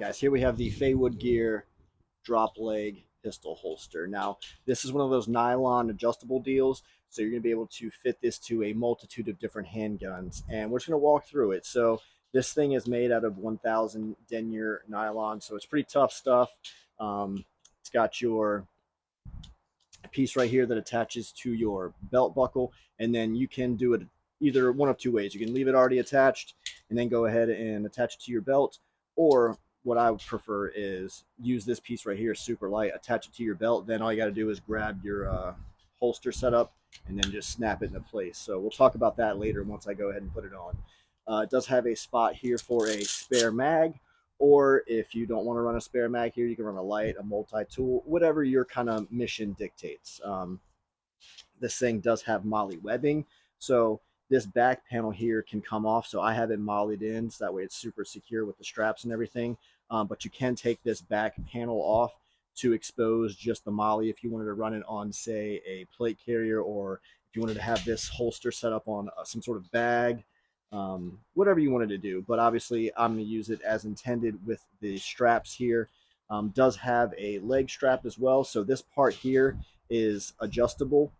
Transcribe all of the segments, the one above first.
guys, here we have the Feiwood Gear drop leg pistol holster. Now, this is one of those nylon adjustable deals, so you're going to be able to fit this to a multitude of different handguns, and we're just going to walk through it. So this thing is made out of 1000 denier nylon, so it's pretty tough stuff. It's got your piece right here that attaches to your belt buckle, and then you can do it either one of two ways. You can leave it already attached and then go ahead and attach it to your belt, or what I would prefer is use this piece right here, super light, attach it to your belt. Then all you got to do is grab your holster setup and then just snap it into place. So we'll talk about that later once I go ahead and put it on. It does have a spot here for a spare mag, or if you don't want to run a spare mag here, you can run a light, a multi-tool, whatever your kind of mission dictates. This thing does have molle webbing, so this back panel here can come off. So I have it mollied in, so that way it's super secure with the straps and everything. But you can take this back panel off to expose just the molle if you wanted to run it on, say, a plate carrier, or if you wanted to have this holster set up on some sort of bag, whatever you wanted to do. But obviously I'm going to use it as intended with the straps here. Does have a leg strap as well, so this part here is adjustable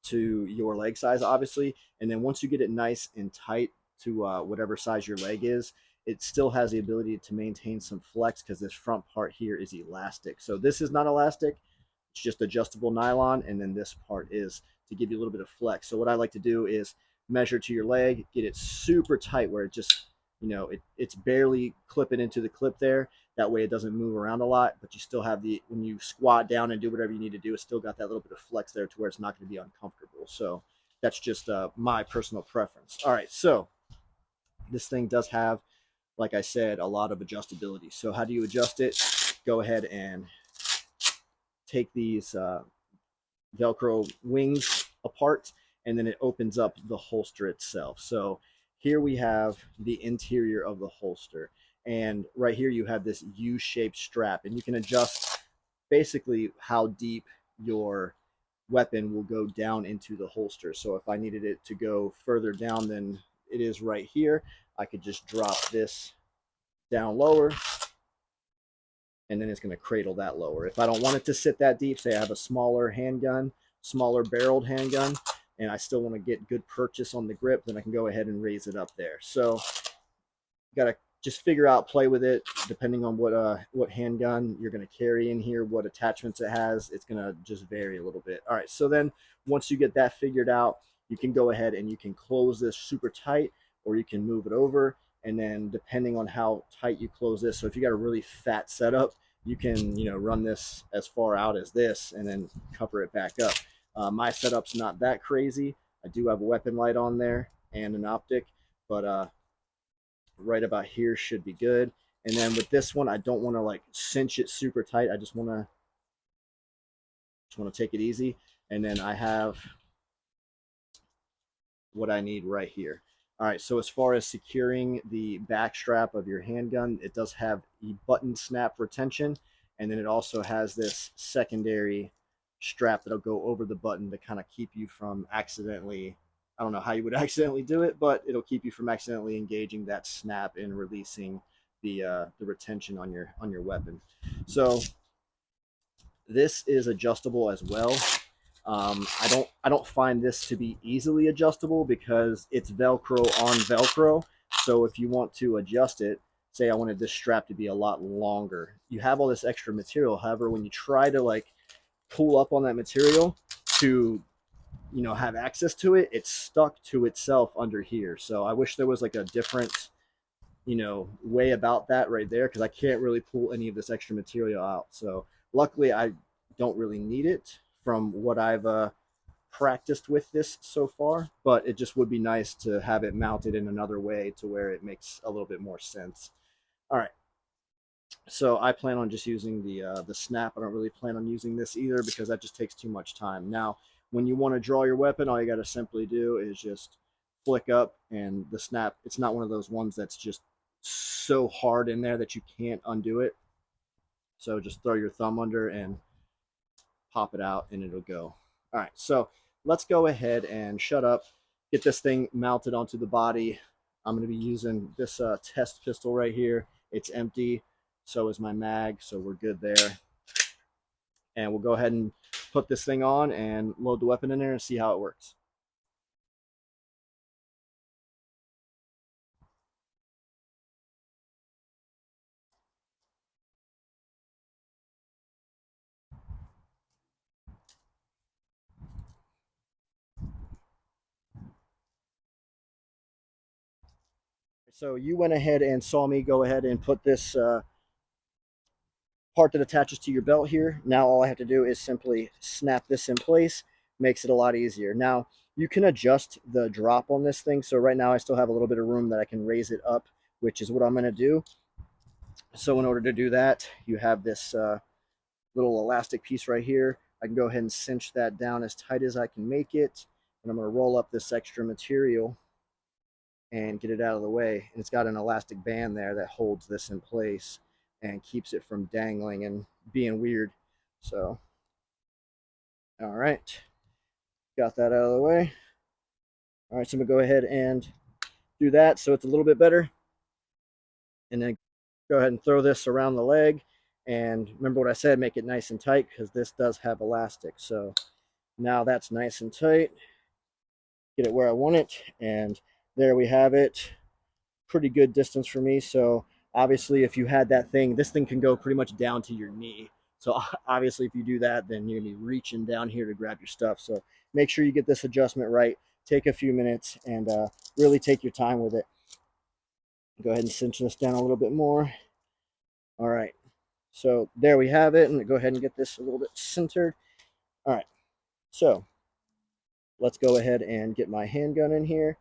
to your leg size, obviously, and then once you get it nice and tight to whatever size your leg is, it still has the ability to maintain some flex because this front part here is elastic. So this is not elastic, it's just adjustable nylon, and then this part is to give you a little bit of flex. So what I like to do is measure to your leg, get it super tight where it just, it's barely clipping into the clip there. That way it doesn't move around a lot, but you still have the, when you squat down and do whatever you need to do, it's still got that little bit of flex there to where it's not going to be uncomfortable. So that's just my personal preference. All right, so this thing does have, like I said, a lot of adjustability. So how do you adjust it? Go ahead and take these Velcro wings apart, and then it opens up the holster itself. So here we have the interior of the holster, and right here you have this U-shaped strap, and you can adjust basically how deep your weapon will go down into the holster. So if I needed it to go further down than it is right here, I could just drop this down lower, and then it's going to cradle that lower. If I don't want it to sit that deep, say I have a smaller handgun, smaller barreled handgun, and I still want to get good purchase on the grip, then I can go ahead and raise it up there. So you got to just figure out, play with it, depending on what handgun you're going to carry in here, what attachments it has. It's going to just vary a little bit. All right, so then once you get that figured out, you can go ahead and you can close this super tight, or you can move it over. And then depending on how tight you close this, so if you got a really fat setup, you can run this as far out as this and then cover it back up. My setup's not that crazy. I do have a weapon light on there and an optic, but right about here should be good. And then with this one, I don't want to like cinch it super tight. I just want to take it easy. And then I have what I need right here. All right, so as far as securing the back strap of your handgun, it does have a button snap retention, and then it also has this secondary strap that'll go over the button to kind of keep you from accidentally, I don't know how you would accidentally do it, but it'll keep you from accidentally engaging that snap and releasing the retention on your weapon. So this is adjustable as well. I don't find this to be easily adjustable because it's Velcro on Velcro. So if you want to adjust it, say I wanted this strap to be a lot longer, you have all this extra material. However, when you try to like pull up on that material to have access to it, it's stuck to itself under here. So I wish there was like a different way about that right there, because I can't really pull any of this extra material out. So luckily I don't really need it from what I've practiced with this so far, but it just would be nice to have it mounted in another way to where it makes a little bit more sense. All right, so I plan on just using the snap. I don't really plan on using this either because that just takes too much time. Now, when you want to draw your weapon, all you got to simply do is just flick up, and the snap, it's not one of those ones that's just so hard in there that you can't undo it. So just throw your thumb under and pop it out and it'll go. All right, so let's go ahead and shut up, get this thing mounted onto the body. I'm going to be using this test pistol right here. It's empty. So is my mag, so we're good there. And we'll go ahead and put this thing on and load the weapon in there and see how it works. So you went ahead and saw me go ahead and put this part that attaches to your belt here. Now all I have to do is simply snap this in place. Makes it a lot easier. Now you can adjust the drop on this thing. So right now I still have a little bit of room that I can raise it up, which is what I'm going to do. So in order to do that, you have this little elastic piece right here. I can go ahead and cinch that down as tight as I can make it. And I'm going to roll up this extra material and get it out of the way. And it's got an elastic band there that holds this in place and keeps it from dangling and being weird. So, all right, got that out of the way. All right, so I'm gonna go ahead and do that so it's a little bit better. And then go ahead and throw this around the leg. And remember what I said, make it nice and tight because this does have elastic. So now that's nice and tight. Get it where I want it. And there we have it. Pretty good distance for me. So obviously if you had that thing, this thing can go pretty much down to your knee. So obviously if you do that, then you're gonna be reaching down here to grab your stuff. So make sure you get this adjustment right. Take a few minutes and really take your time with it. Go ahead and cinch this down a little bit more. All right, so there we have it. And go ahead and get this a little bit centered. All right, so let's go ahead and get my handgun in here.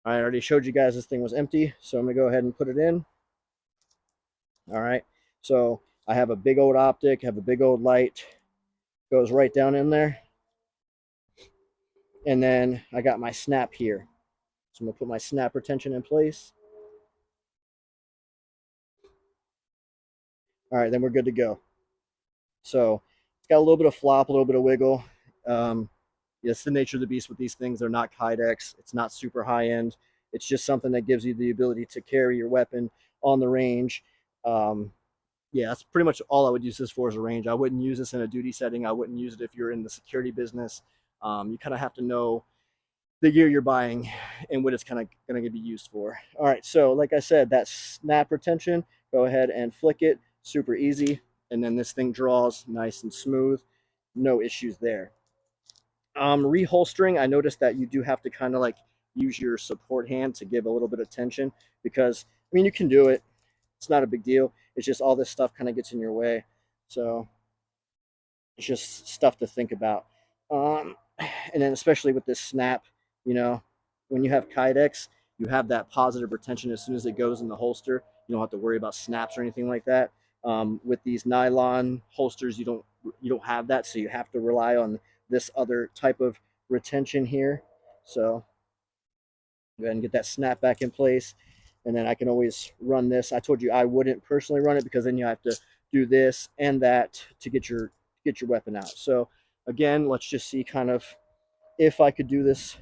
I already showed you guys this thing was empty, so I'm gonna go ahead and put it in. All right, so I have a big old optic, have a big old light, goes right down in there. And then I got my snap here. So I'm gonna put my snap retention in place. All right, then we're good to go. So it's got a little bit of flop, a little bit of wiggle. It's the nature of the beast with these things. They're not kydex. It's not super high end. It's just something that gives you the ability to carry your weapon on the range. Yeah, that's pretty much all I would use this for as a range. I wouldn't use this in a duty setting. I wouldn't use it if you're in the security business. You kind of have to know the gear you're buying and what it's kind of going to be used for. All right, so like I said, that snap retention, go ahead and flick it, super easy. And then this thing draws nice and smooth, no issues there. Reholstering, I noticed that you do have to kind of like use your support hand to give a little bit of tension because, I mean, you can do it. It's not a big deal. It's just all this stuff kind of gets in your way. So it's just stuff to think about. Um, and then especially with this snap, you know, when you have kydex, you have that positive retention as soon as it goes in the holster. You don't have to worry about snaps or anything like that. With these nylon holsters, you don't have that, so you have to rely on this other type of retention here. So go ahead and get that snap back in place, and then I can always run this. I told you I wouldn't personally run it because then you have to do this and that to get your weapon out. So again, let's just see kind of if I could do this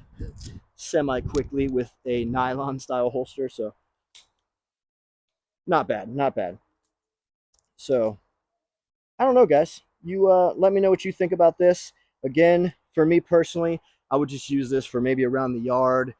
semi quickly with a nylon style holster. So not bad, not bad. So I don't know, guys. You let me know what you think about this. Again, for me personally, I would just use this for maybe around the yard,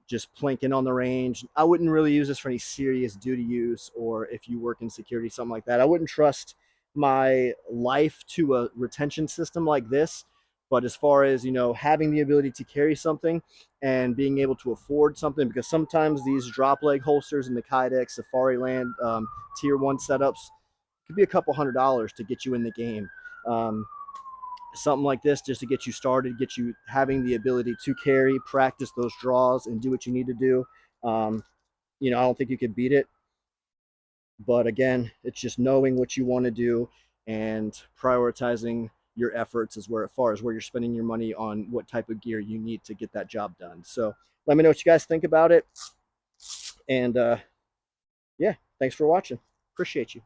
just planking on the range. I wouldn't really use this for any serious duty use or if you work in security, something like that. I wouldn't trust my life to a retention system like this. But as far as, having the ability to carry something and being able to afford something, because sometimes these drop leg holsters in the Kydex, Safari Land, tier one setups, could be a couple $100s to get you in the game. Um, Something like this just to get you started, get you having the ability to carry, practice those draws, and do what you need to do. I don't think you could beat it. But again, it's just knowing what you want to do and prioritizing your efforts as far as where you're spending your money on what type of gear you need to get that job done. So let me know what you guys think about it. And yeah, thanks for watching. Appreciate you.